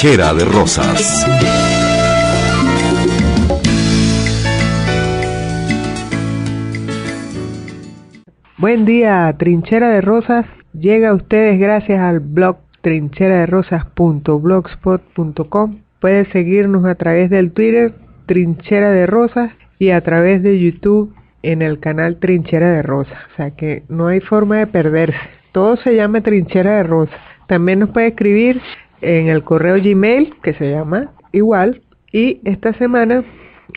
Trinchera de Rosas. Buen día, Trinchera de Rosas. Llega a ustedes gracias al blog trincheraderosas.blogspot.com. Pueden seguirnos a través del Twitter Trinchera de Rosas y a través de YouTube en el canal Trinchera de Rosas. O sea que no hay forma de perderse. Todo se llama Trinchera de Rosas. También nos puede escribir en el correo Gmail, que se llama igual. Y esta semana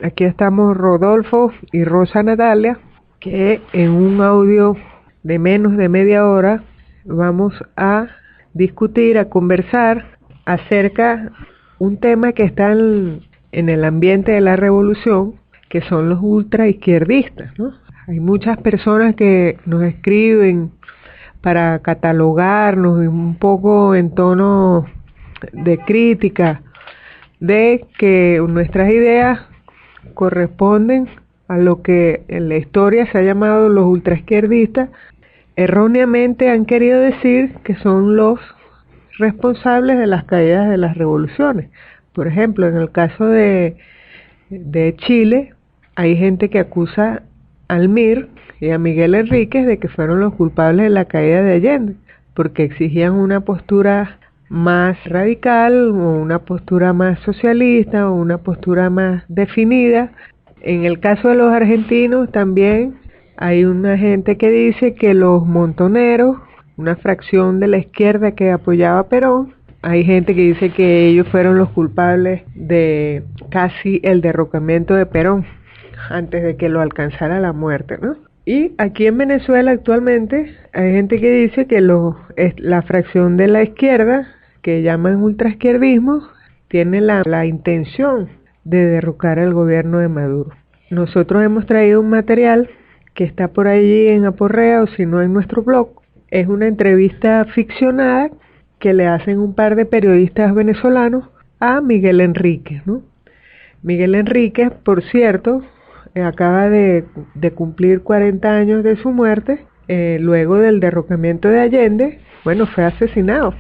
aquí estamos Rodolfo y Rosa Natalia, que en un audio de menos de media hora vamos a discutir, a conversar acerca un tema que está en el ambiente de la revolución, que son los ultraizquierdistas, ¿no? Hay muchas personas que nos escriben para catalogarnos un poco en tono de crítica de que nuestras ideas corresponden a lo que en la historia se ha llamado los ultraizquierdistas. Erróneamente han querido decir que son los responsables de las caídas de las revoluciones. Por ejemplo, en el caso de Chile, hay gente que acusa al MIR y a Miguel Enríquez de que fueron los culpables de la caída de Allende, porque exigían una postura más radical, o una postura más socialista, o una postura más definida. En el caso de los argentinos también hay una gente que dice que los montoneros, una fracción de la izquierda que apoyaba a Perón, hay gente que dice que ellos fueron los culpables de casi el derrocamiento de Perón antes de que lo alcanzara la muerte, ¿no? Y aquí en Venezuela actualmente hay gente que dice que la fracción de la izquierda, que llaman ultraizquierdismo, tiene la intención de derrocar el gobierno de Maduro. Nosotros hemos traído un material que está por allí en Aporrea o si no en nuestro blog. Es una entrevista ficcionada que le hacen un par de periodistas venezolanos a Miguel Enríquez, ¿no? Miguel Enríquez, por cierto, acaba de cumplir 40 años de su muerte, luego del derrocamiento de Allende. Bueno, fue asesinado.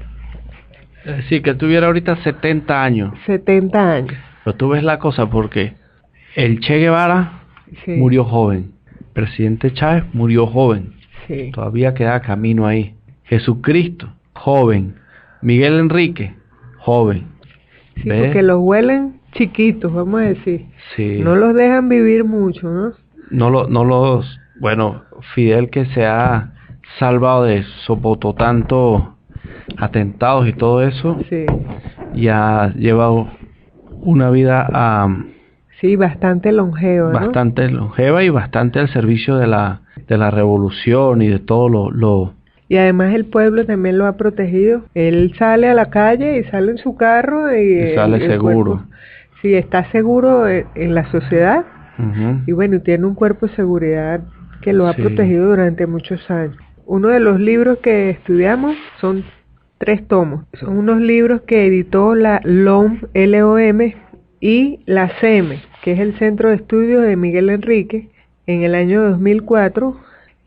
Sí, que tuviera ahorita 70 años. 70 años. Pero tú ves la cosa, porque el Che Guevara murió joven, presidente Chávez murió joven, todavía queda camino ahí. Jesucristo, joven. Miguel Enrique, joven. Sí, porque los huelen chiquitos, vamos a decir. Sí. No los dejan vivir mucho, ¿no? Bueno, Fidel, que se ha salvado de soportar tanto atentados y todo eso, y ha llevado una vida bastante longeva, bastante longeva y bastante al servicio de la revolución y de todo lo y además el pueblo también lo ha protegido. Él sale a la calle y sale en su carro y sale seguro. Cuerpo, está seguro en la sociedad. Y bueno, tiene un cuerpo de seguridad que lo ha protegido durante muchos años. Uno de los libros que estudiamos son 3 tomos. Son unos libros que editó la LOM, LOM, y la CEM, que es el Centro de Estudios de Miguel Enríquez, en el año 2004.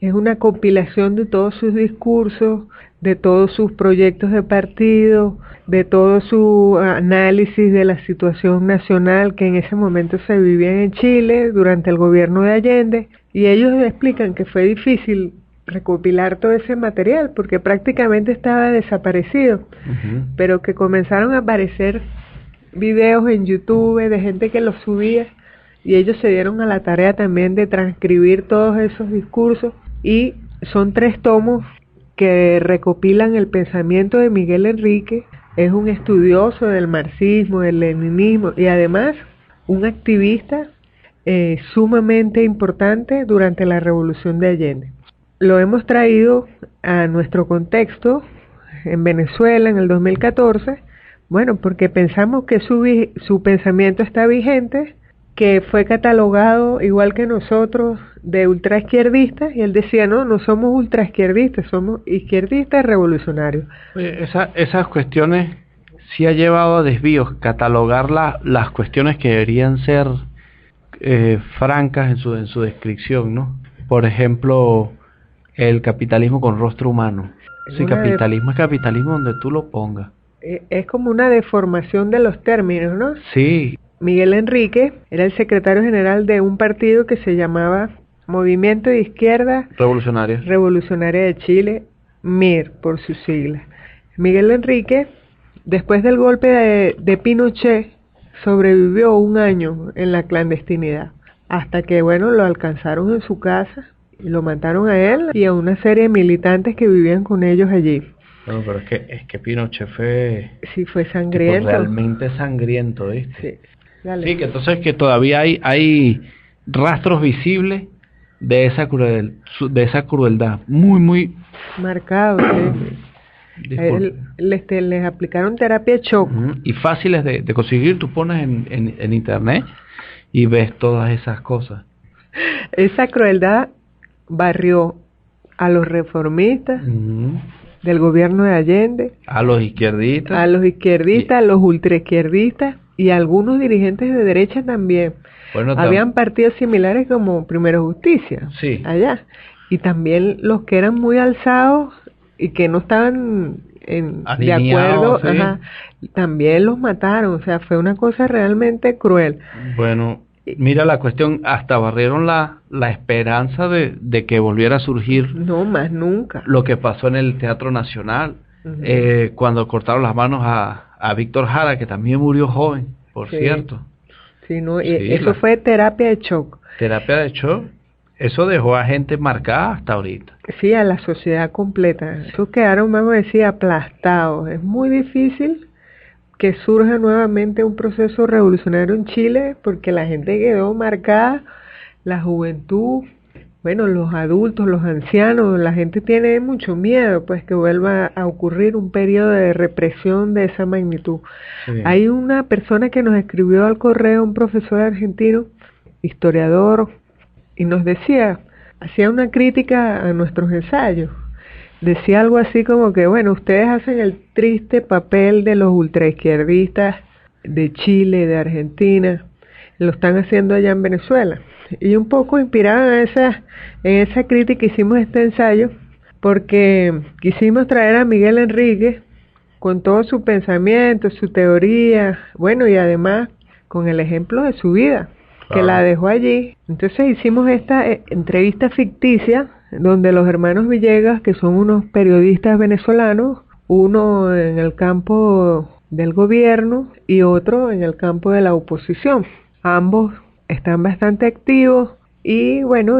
Es una compilación de todos sus discursos, de todos sus proyectos de partido, de todo su análisis de la situación nacional que en ese momento se vivía en Chile durante el gobierno de Allende. Y ellos explican que fue difícil recopilar todo ese material porque prácticamente estaba desaparecido, pero que comenzaron a aparecer videos en YouTube de gente que los subía y ellos se dieron a la tarea también de transcribir todos esos discursos, y son 3 tomos que recopilan el pensamiento de Miguel Enríquez. Es un estudioso del marxismo, del leninismo y además un activista sumamente importante durante la revolución de Allende. Lo hemos traído a nuestro contexto en Venezuela en el 2014, bueno, porque pensamos que su pensamiento está vigente, que fue catalogado igual que nosotros de ultraizquierdistas, y él decía, no somos ultraizquierdistas, somos izquierdistas revolucionarios. Oye, esas cuestiones sí ha llevado a desvíos, catalogar las cuestiones que deberían ser francas en su descripción, ¿no? Por ejemplo, el capitalismo con rostro humano. Sí, capitalismo es capitalismo donde tú lo pongas. Es como una deformación de los términos, ¿no? Sí. Miguel Enrique era el secretario general de un partido que se llamaba Movimiento de Izquierda Revolucionaria de Chile, MIR por sus siglas. Miguel Enrique, después del golpe de Pinochet, sobrevivió un año en la clandestinidad, hasta que, bueno, lo alcanzaron en su casa y lo mataron a él y a una serie de militantes que vivían con ellos allí. Bueno, pero es que Pinochet fue... Sí, fue sangriento. Realmente sangriento, ¿viste? Sí. Dale. Sí, que entonces que todavía hay rastros visibles de esa crueldad, muy marcado. Sí. Les aplicaron terapia de shock. Y fáciles de conseguir. Tú pones en internet y ves todas esas cosas. Esa crueldad barrió a los reformistas del gobierno de Allende, a los izquierdistas, a los ultraizquierdistas y a algunos dirigentes de derecha también. Bueno, habían partidos similares como Primero Justicia, allá, y también los que eran muy alzados y que no estaban de acuerdo, también los mataron. O sea, fue una cosa realmente cruel. Bueno, mira la cuestión, hasta barrieron la esperanza de que volviera a surgir. No, más nunca. Lo que pasó en el Teatro Nacional, cuando cortaron las manos a Víctor Jara, que también murió joven, por cierto. Sí, no, eso fue terapia de shock. Terapia de shock. Eso dejó a gente marcada hasta ahorita. Sí, a la sociedad completa. Esos quedaron, vamos a decir, aplastados. Es muy difícil que surja nuevamente un proceso revolucionario en Chile, porque la gente quedó marcada, la juventud, bueno, los adultos, los ancianos, la gente tiene mucho miedo, pues, que vuelva a ocurrir un periodo de represión de esa magnitud. Sí. Hay una persona que nos escribió al correo, un profesor argentino, historiador, y nos decía, hacía una crítica a nuestros ensayos. Decía algo así como que, bueno, ustedes hacen el triste papel de los ultraizquierdistas de Chile, de Argentina, lo están haciendo allá en Venezuela. Y un poco inspirado en esa crítica hicimos este ensayo, porque quisimos traer a Miguel Enrique con todo su pensamiento, su teoría, bueno, y además con el ejemplo de su vida, que la dejó allí. Entonces hicimos esta entrevista ficticia, donde los hermanos Villegas, que son unos periodistas venezolanos, uno en el campo del gobierno y otro en el campo de la oposición. Ambos están bastante activos y bueno,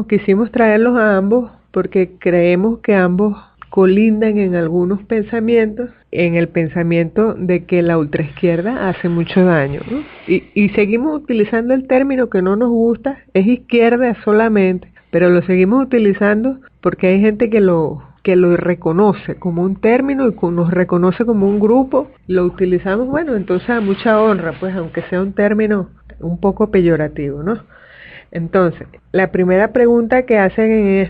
quisimos traerlos a ambos porque creemos que ambos colindan en algunos pensamientos, en el pensamiento de que la ultraizquierda hace mucho daño, ¿no? Y seguimos utilizando el término que no nos gusta, es izquierda solamente, pero lo seguimos utilizando porque hay gente que lo reconoce como un término y nos reconoce como un grupo, lo utilizamos, bueno, entonces a mucha honra, pues, aunque sea un término un poco peyorativo, ¿no? Entonces, la primera pregunta que hacen en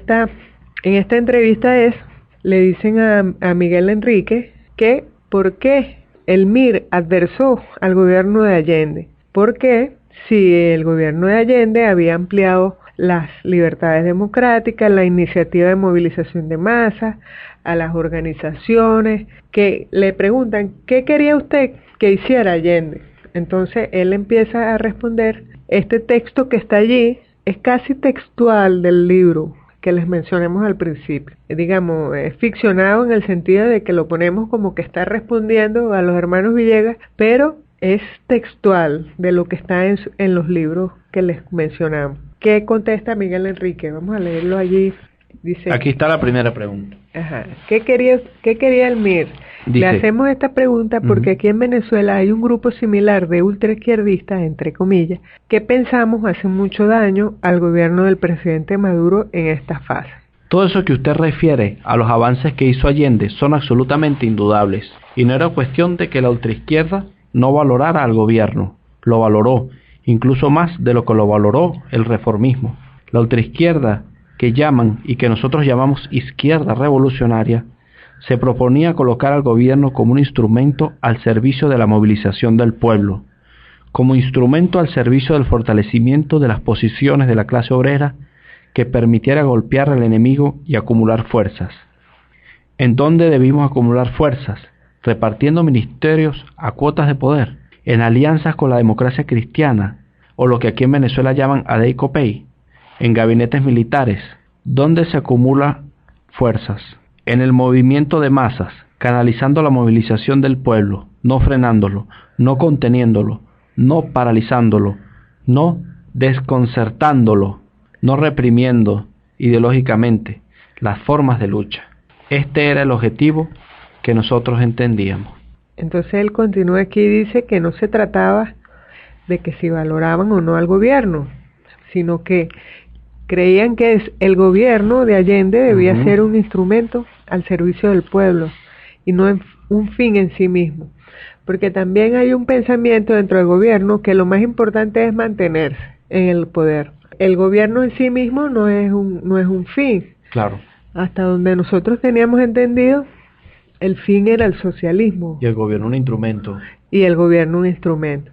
esta entrevista es, le dicen a Miguel Enrique que ¿por qué el MIR adversó al gobierno de Allende? Porque si el gobierno de Allende había ampliado las libertades democráticas, la iniciativa de movilización de masas, a las organizaciones, que le preguntan, ¿qué quería usted que hiciera Allende? Entonces él empieza a responder, este texto que está allí es casi textual del libro que les mencionamos al principio. Digamos, es ficcionado en el sentido de que lo ponemos como que está respondiendo a los hermanos Villegas, pero es textual de lo que está en los libros que les mencionamos. ¿Qué contesta Miguel Enrique? Vamos a leerlo allí. Dice, aquí está la primera pregunta. ¿Qué quería el MIR? Dice, le hacemos esta pregunta porque aquí en Venezuela hay un grupo similar de ultraizquierdistas, entre comillas, que pensamos hace mucho daño al gobierno del presidente Maduro en esta fase. Todo eso que usted refiere a los avances que hizo Allende son absolutamente indudables. Y no era cuestión de que la ultraizquierda no valorara al gobierno. Lo valoró, incluso más de lo que lo valoró el reformismo. La ultraizquierda, que llaman y que nosotros llamamos izquierda revolucionaria, se proponía colocar al gobierno como un instrumento al servicio de la movilización del pueblo, como instrumento al servicio del fortalecimiento de las posiciones de la clase obrera que permitiera golpear al enemigo y acumular fuerzas. ¿En dónde debimos acumular fuerzas? repartiendo ministerios a cuotas de poder, en alianzas con la democracia cristiana, o lo que aquí en Venezuela llaman Adey-Copey, en gabinetes militares, donde se acumulan fuerzas, en el movimiento de masas, canalizando la movilización del pueblo, no frenándolo, no conteniéndolo, no paralizándolo, no desconcertándolo, no reprimiendo ideológicamente las formas de lucha. Este era el objetivo que nosotros entendíamos. Entonces él continúa aquí y dice que no se trataba de que si valoraban o no al gobierno, sino que creían que el gobierno de Allende debía ser un instrumento al servicio del pueblo y no un fin en sí mismo. Porque también hay un pensamiento dentro del gobierno que lo más importante es mantenerse en el poder. El gobierno en sí mismo no es un fin. Claro. Hasta donde nosotros teníamos entendido, el fin era el socialismo. Y el gobierno un instrumento. Y el gobierno un instrumento.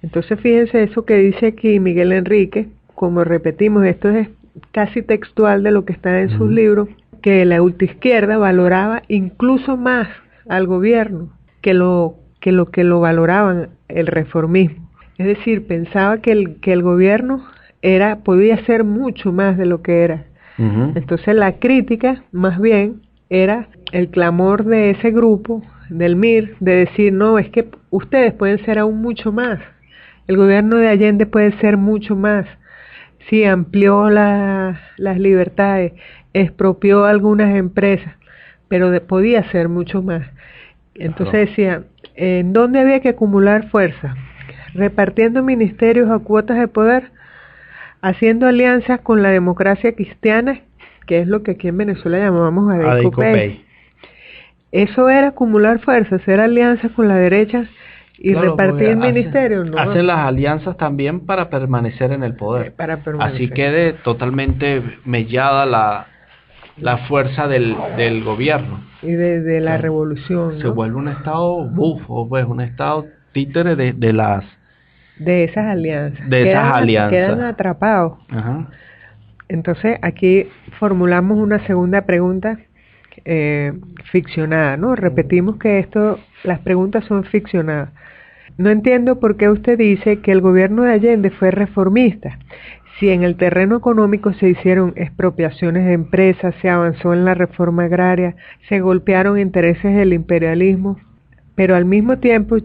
Entonces fíjense eso que dice aquí Miguel Enrique, como repetimos, esto es casi textual de lo que está en sus libros, que la ultraizquierda valoraba incluso más al gobierno que lo que valoraban el reformismo. Es decir, pensaba que el gobierno podía ser mucho más de lo que era. Entonces la crítica más bien era el clamor de ese grupo, del MIR, de decir, no, es que ustedes pueden ser aún mucho más. El gobierno de Allende puede ser mucho más. Sí, amplió las libertades, expropió algunas empresas, pero podía ser mucho más. Entonces decía, ¿en dónde había que acumular fuerza? Repartiendo ministerios a cuotas de poder, haciendo alianzas con la democracia cristiana, que es lo que aquí en Venezuela llamamos Adey-Copey. Eso era acumular fuerza, hacer alianzas con la derecha y repartir ministerios. ¿No? Hacen las alianzas también para permanecer en el poder. Así quede totalmente mellada la fuerza del gobierno. Y de la revolución. Se vuelve un estado bufo, pues un estado títere de esas alianzas. Quedan atrapados. Ajá. Entonces aquí formulamos una segunda pregunta ficcionada, ¿no? Repetimos que las preguntas son ficcionadas. No entiendo por qué usted dice que el gobierno de Allende fue reformista. Si en el terreno económico se hicieron expropiaciones de empresas, se avanzó en la reforma agraria, se golpearon intereses del imperialismo, pero al mismo tiempo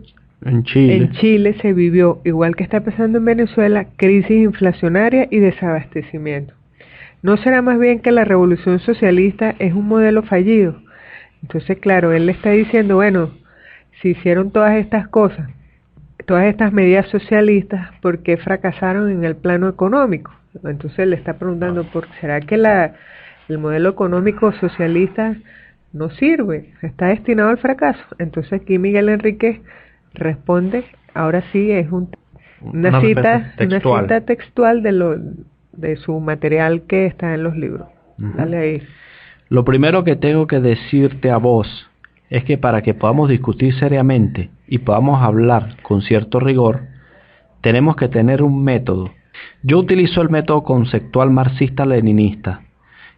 en Chile se vivió, igual que está pasando en Venezuela, crisis inflacionaria y desabastecimiento. ¿No será más bien que la revolución socialista es un modelo fallido? Entonces, claro, él le está diciendo, bueno, si hicieron todas estas cosas, todas estas medidas socialistas, ¿por qué fracasaron en el plano económico? Entonces le está preguntando, ¿será que el modelo económico socialista no sirve? ¿Está destinado al fracaso? Entonces aquí Miguel Enrique responde, ahora sí, es una cita textual de su material que está en los libros. Dale ahí. Lo primero que tengo que decirte a vos es que para que podamos discutir seriamente y podamos hablar con cierto rigor, tenemos que tener un método. Yo utilizo el método conceptual marxista-leninista,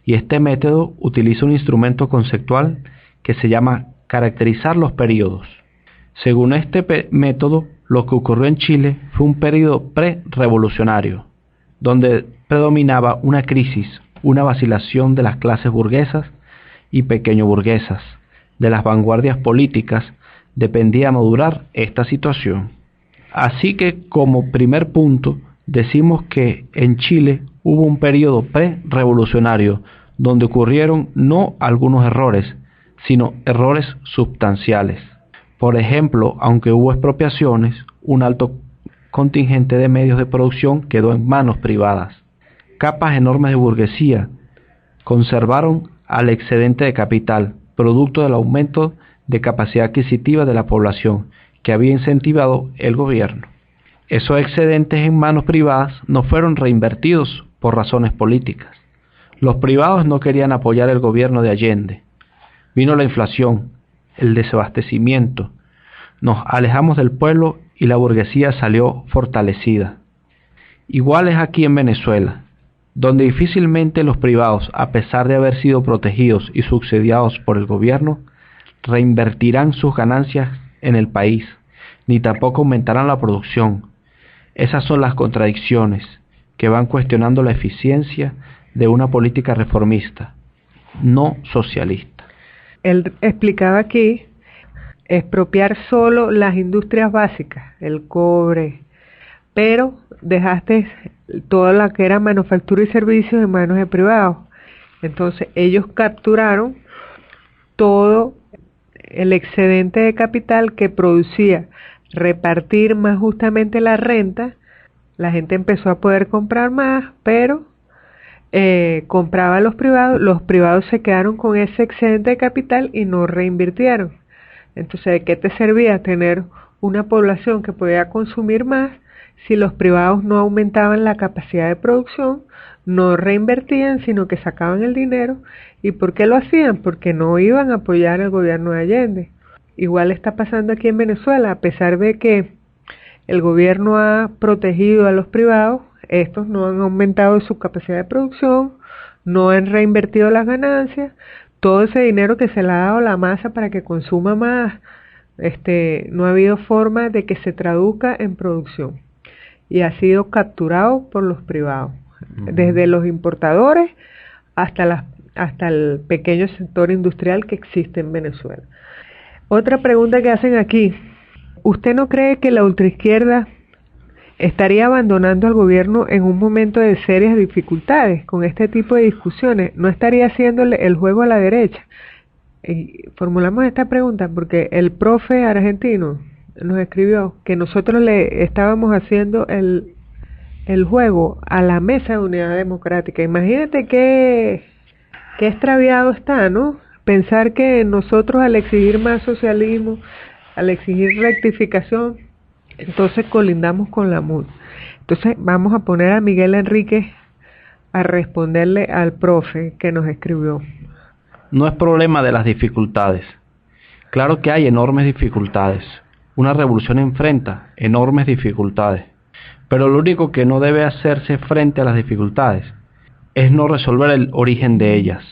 y este método utiliza un instrumento conceptual que se llama caracterizar los periodos. Según este método, lo que ocurrió en Chile fue un periodo pre-revolucionario, donde predominaba una crisis, una vacilación de las clases burguesas y pequeño burguesas. De las vanguardias políticas dependía madurar esta situación. Así que como primer punto decimos que en Chile hubo un periodo pre-revolucionario donde ocurrieron no algunos errores, sino errores sustanciales. Por ejemplo, aunque hubo expropiaciones, un alto contingente de medios de producción quedó en manos privadas. Capas enormes de burguesía conservaron al excedente de capital, producto del aumento de capacidad adquisitiva de la población que había incentivado el gobierno. Esos excedentes en manos privadas no fueron reinvertidos por razones políticas. Los privados no querían apoyar el gobierno de Allende. Vino la inflación, el desabastecimiento, nos alejamos del pueblo y la burguesía salió fortalecida. Igual es aquí en Venezuela, donde difícilmente los privados, a pesar de haber sido protegidos y subsidiados por el gobierno, reinvertirán sus ganancias en el país, ni tampoco aumentarán la producción. Esas son las contradicciones que van cuestionando la eficiencia de una política reformista, no socialista. Él explicaba aquí, expropiar solo las industrias básicas, el cobre, pero dejaste toda la que era manufactura y servicios en manos de privados. Entonces ellos capturaron todo el excedente de capital que producía repartir más justamente la renta. La gente empezó a poder comprar más, pero compraba a los privados se quedaron con ese excedente de capital y no reinvirtieron. Entonces, ¿de qué te servía tener una población que podía consumir más si los privados no aumentaban la capacidad de producción, no reinvertían, sino que sacaban el dinero? ¿Y por qué lo hacían? Porque no iban a apoyar al gobierno de Allende. Igual está pasando aquí en Venezuela, a pesar de que el gobierno ha protegido a los privados, estos no han aumentado su capacidad de producción, no han reinvertido las ganancias, todo ese dinero que se le ha dado a la masa para que consuma más, no ha habido forma de que se traduzca en producción y ha sido capturado por los privados, desde los importadores hasta el pequeño sector industrial que existe en Venezuela. Otra pregunta que hacen aquí: ¿usted no cree que la ultraizquierda estaría abandonando al gobierno en un momento de serias dificultades con este tipo de discusiones? ¿No estaría haciéndole el juego a la derecha? Y formulamos esta pregunta porque el profe argentino nos escribió que nosotros le estábamos haciendo el juego a la Mesa de Unidad Democrática. Imagínate qué extraviado está, ¿no? Pensar que nosotros, al exigir más socialismo, al exigir rectificación, entonces colindamos con la MUD. Entonces vamos a poner a Miguel Enríquez a responderle al profe que nos escribió. No es problema de las dificultades. Claro que hay enormes dificultades. Una revolución enfrenta enormes dificultades. Pero lo único que no debe hacerse frente a las dificultades es no resolver el origen de ellas.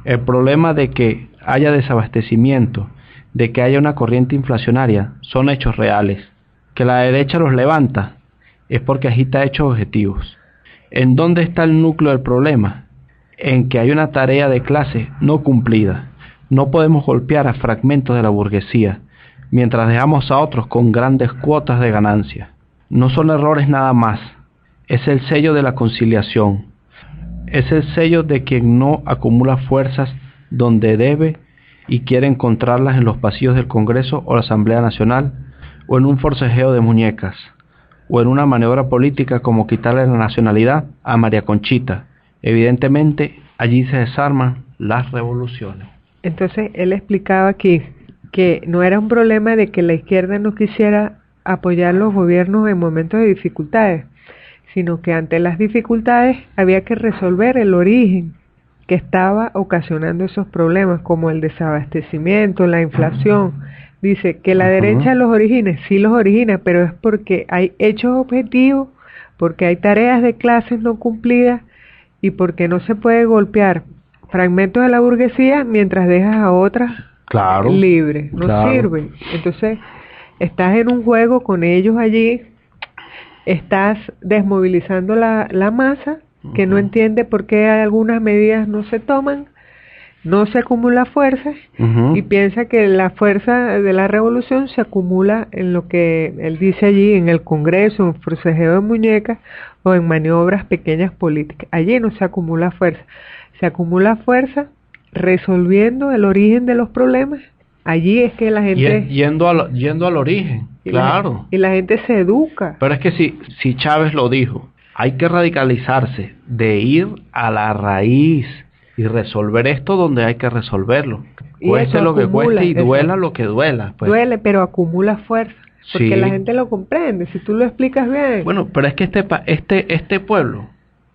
El problema de que haya desabastecimiento, de que haya una corriente inflacionaria, son hechos reales. Que la derecha los levanta es porque agita hechos objetivos. ¿En dónde está el núcleo del problema? En que hay una tarea de clase no cumplida. No podemos golpear a fragmentos de la burguesía, mientras dejamos a otros con grandes cuotas de ganancia. No son errores nada más. Es el sello de la conciliación. Es el sello de quien no acumula fuerzas donde debe y quiere encontrarlas en los pasillos del Congreso o la Asamblea Nacional, o en un forcejeo de muñecas, o en una maniobra política como quitarle la nacionalidad a María Conchita. Evidentemente, allí se desarman las revoluciones. Entonces, él explicaba aquí que no era un problema de que la izquierda no quisiera apoyar los gobiernos en momentos de dificultades, sino que ante las dificultades había que resolver el origen que estaba ocasionando esos problemas, como el desabastecimiento, la inflación. Dice que la derecha los origina, sí los origina, pero es porque hay hechos objetivos, porque hay tareas de clases no cumplidas y porque no se puede golpear fragmentos de la burguesía mientras dejas a otras libres. No sirve. Entonces, estás en un juego con ellos allí, estás desmovilizando la masa que no entiende por qué algunas medidas no se toman, no se acumula fuerza y piensa que la fuerza de la revolución se acumula en lo que él dice allí, en el Congreso, en forcejeo de muñecas o en maniobras pequeñas políticas. Allí no se acumula fuerza, se acumula fuerza resolviendo el origen de los problemas. Allí es que la gente... Yendo al origen, claro. Y la gente se educa. Pero es que si Chávez lo dijo, hay que radicalizarse, de ir a la raíz y resolver esto donde hay que resolverlo. Cueste lo que cueste y duela lo que duela. Pues. Duele, pero acumula fuerza, porque la gente lo comprende, si tú lo explicas bien. Bueno, pero es que este pueblo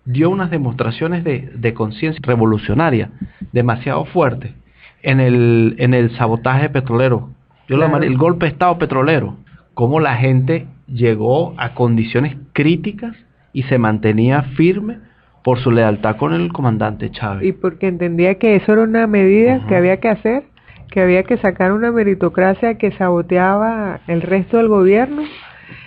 dio unas demostraciones de conciencia revolucionaria demasiado fuertes en el sabotaje petrolero. Yo lo llamaré el golpe de estado petrolero. Cómo la gente llegó a condiciones críticas y se mantenía firme por su lealtad con el comandante Chávez. Y porque entendía que eso era una medida que había que hacer que había que sacar una meritocracia que saboteaba el resto del gobierno.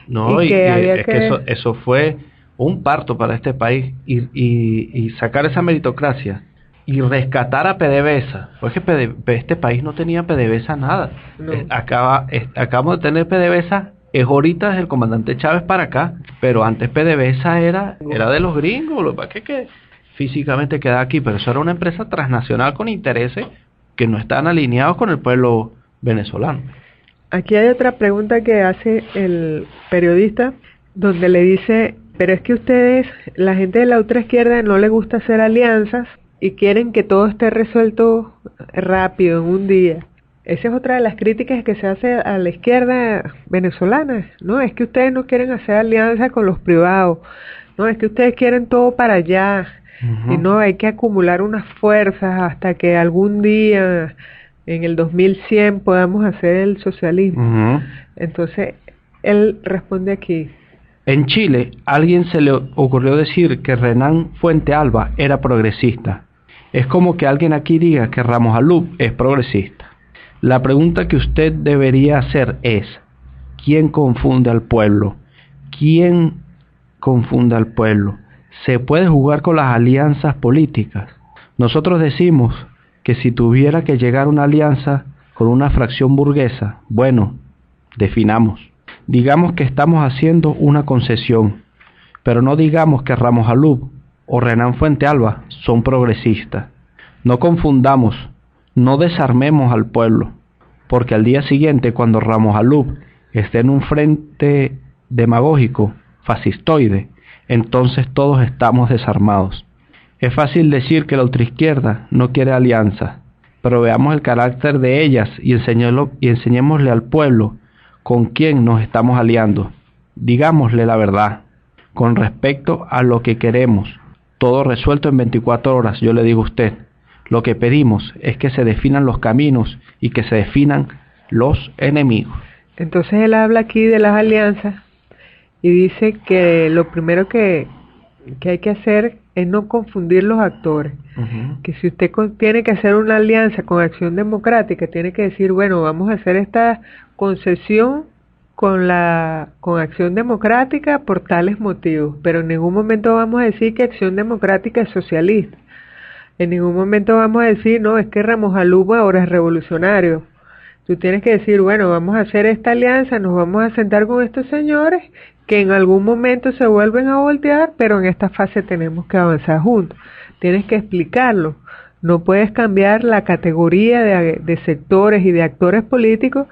No, y que eso fue un parto para este país, y sacar esa meritocracia y rescatar a PDVSA, porque este país no tenía PDVSA nada. No. Acabamos de tener PDVSA, es ahorita desde el comandante Chávez para acá, pero antes PDVSA era de los gringos, lo que físicamente queda aquí, pero eso era una empresa transnacional con intereses que no están alineados con el pueblo venezolano. Aquí hay otra pregunta que hace el periodista, donde le dice, pero es que ustedes, la gente de la ultraizquierda, no le gusta hacer alianzas y quieren que todo esté resuelto rápido, en un día. Esa es otra de las críticas que se hace a la izquierda venezolana, ¿no? Es que ustedes no quieren hacer alianzas con los privados, no, es que ustedes quieren todo para allá, y no, hay que acumular unas fuerzas hasta que algún día, en el 2100, podamos hacer el socialismo. Entonces, él responde aquí. En Chile, a alguien se le ocurrió decir que Renán Fuentealba era progresista. Es como que alguien aquí diga que Ramos Alup es progresista. La pregunta que usted debería hacer es, ¿quién confunde al pueblo? ¿Quién confunde al pueblo? ¿Se puede jugar con las alianzas políticas? Nosotros decimos que si tuviera que llegar una alianza con una fracción burguesa, bueno, definamos. Digamos que estamos haciendo una concesión, pero no digamos que Ramos Alup o Renán Fuentealba son progresistas. No confundamos, no desarmemos al pueblo, porque al día siguiente, cuando Ramos Alup esté en un frente demagógico, fascistoide, entonces todos estamos desarmados. Es fácil decir que la ultraizquierda no quiere alianza, pero veamos el carácter de ellas y enseñémosle al pueblo con quién nos estamos aliando. Digámosle la verdad con respecto a lo que queremos, todo resuelto en 24 horas. Yo le digo a usted, lo que pedimos es que se definan los caminos y que se definan los enemigos. Entonces él habla aquí de las alianzas y dice que lo primero que hay que hacer es no confundir los actores. Que si usted tiene que hacer una alianza con Acción Democrática, tiene que decir, bueno, vamos a hacer esta concesión con Acción Democrática por tales motivos, pero en ningún momento vamos a decir que Acción Democrática es socialista. En ningún momento vamos a decir, no, es que Ramos Alup ahora es revolucionario. Tú tienes que decir, bueno, vamos a hacer esta alianza, nos vamos a sentar con estos señores que en algún momento se vuelven a voltear, pero en esta fase tenemos que avanzar juntos. Tienes que explicarlo. No puedes cambiar la categoría de sectores y de actores políticos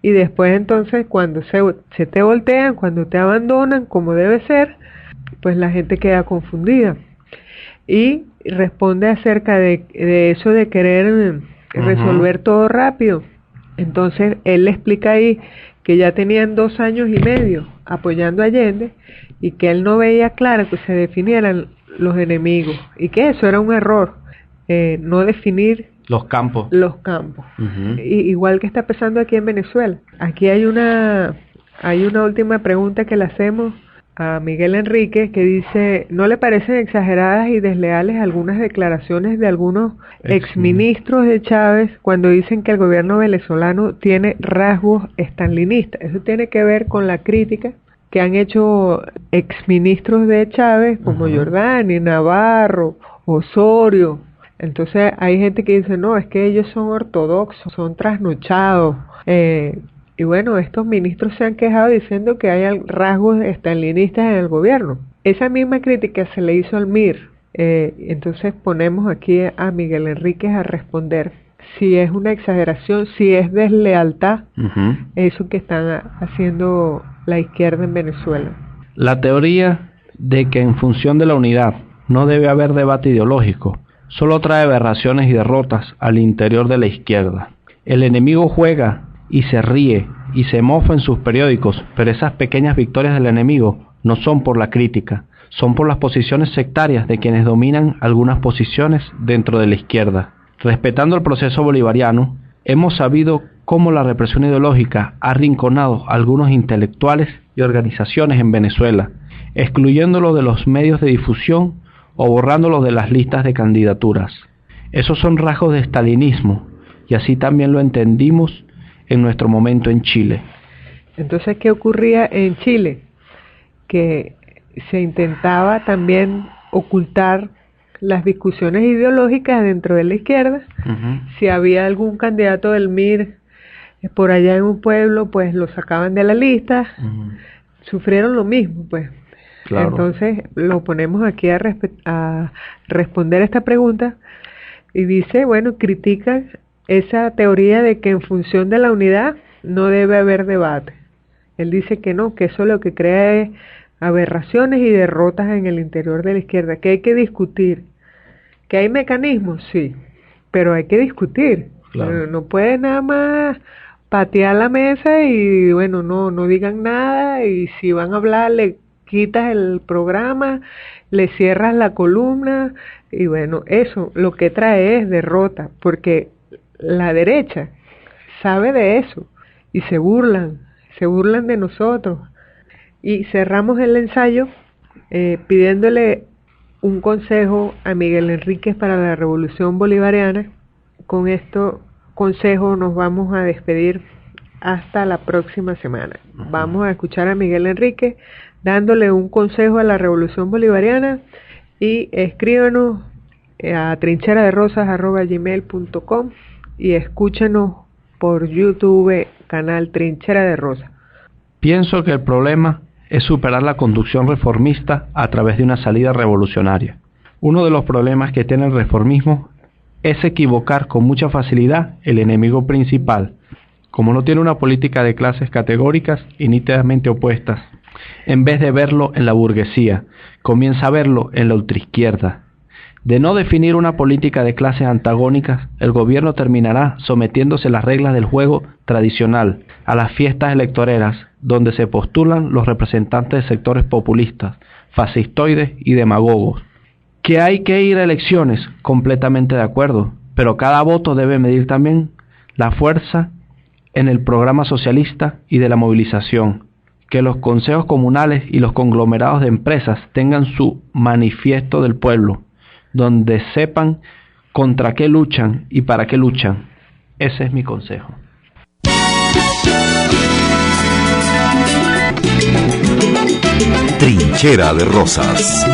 y después entonces cuando se te voltean, cuando te abandonan como debe ser, pues la gente queda confundida. Y responde acerca de eso de querer resolver todo rápido. Entonces él le explica ahí que ya tenían 2 años y medio apoyando a Allende y que él no veía claro que se definieran los enemigos y que eso era un error, no definir los campos. Igual que está pasando aquí en Venezuela. Aquí hay una última pregunta que le hacemos a Miguel Enrique, que dice, ¿no le parecen exageradas y desleales algunas declaraciones de algunos exministros de Chávez cuando dicen que el gobierno venezolano tiene rasgos estalinistas? Eso tiene que ver con la crítica que han hecho exministros de Chávez como Giordani, Navarro, Osorio. Entonces hay gente que dice, no, es que ellos son ortodoxos, son trasnochados. Y bueno, estos ministros se han quejado diciendo que hay rasgos estalinistas en el gobierno. Esa misma crítica se le hizo al MIR. Entonces ponemos aquí a Miguel Enríquez a responder si es una exageración, si es deslealtad, eso que están haciendo la izquierda en Venezuela. La teoría de que en función de la unidad no debe haber debate ideológico solo trae aberraciones y derrotas al interior de la izquierda. El enemigo juega y se ríe y se mofa en sus periódicos, pero esas pequeñas victorias del enemigo no son por la crítica, son por las posiciones sectarias de quienes dominan algunas posiciones dentro de la izquierda. Respetando el proceso bolivariano, hemos sabido cómo la represión ideológica ha arrinconado a algunos intelectuales y organizaciones en Venezuela, excluyéndolos de los medios de difusión o borrándolos de las listas de candidaturas. Esos son rasgos de estalinismo, y así también lo entendimos en nuestro momento en Chile. Entonces, ¿qué ocurría en Chile? Que se intentaba también ocultar las discusiones ideológicas dentro de la izquierda. Si había algún candidato del MIR por allá en un pueblo, pues lo sacaban de la lista. Sufrieron lo mismo, pues. Claro. Entonces, lo ponemos aquí a responder esta pregunta y dice, bueno, critica esa teoría de que en función de la unidad no debe haber debate. Él dice que no, que eso lo que crea es aberraciones y derrotas en el interior de la izquierda, que hay que discutir. ¿Que hay mecanismos? Sí, pero hay que discutir. Claro. No puede nada más patear la mesa y bueno, no digan nada, y si van a hablar le quitas el programa, le cierras la columna, y bueno, eso lo que trae es derrota, porque la derecha sabe de eso y se burlan de nosotros. Y cerramos el ensayo pidiéndole un consejo a Miguel Enríquez para la Revolución Bolivariana. Con este consejo nos vamos a despedir hasta la próxima semana. Vamos a escuchar a Miguel Enríquez dándole un consejo a la Revolución Bolivariana, y escríbanos a trincheraderosas@gmail.com y escúchenos por YouTube, canal Trinchera de Rosas. Pienso que el problema es superar la conducción reformista a través de una salida revolucionaria. Uno de los problemas que tiene el reformismo es equivocar con mucha facilidad el enemigo principal, como no tiene una política de clases categóricas y nítidamente opuestas. En vez de verlo en la burguesía, comienza a verlo en la ultraizquierda. De no definir una política de clases antagónicas, el gobierno terminará sometiéndose a las reglas del juego tradicional, a las fiestas electoreras, donde se postulan los representantes de sectores populistas, fascistoides y demagogos. ¿Que hay que ir a elecciones? Completamente de acuerdo, pero cada voto debe medir también la fuerza en el programa socialista y de la movilización. Que los consejos comunales y los conglomerados de empresas tengan su manifiesto del pueblo, donde sepan contra qué luchan y para qué luchan. Ese es mi consejo. Trinchera de Rosas.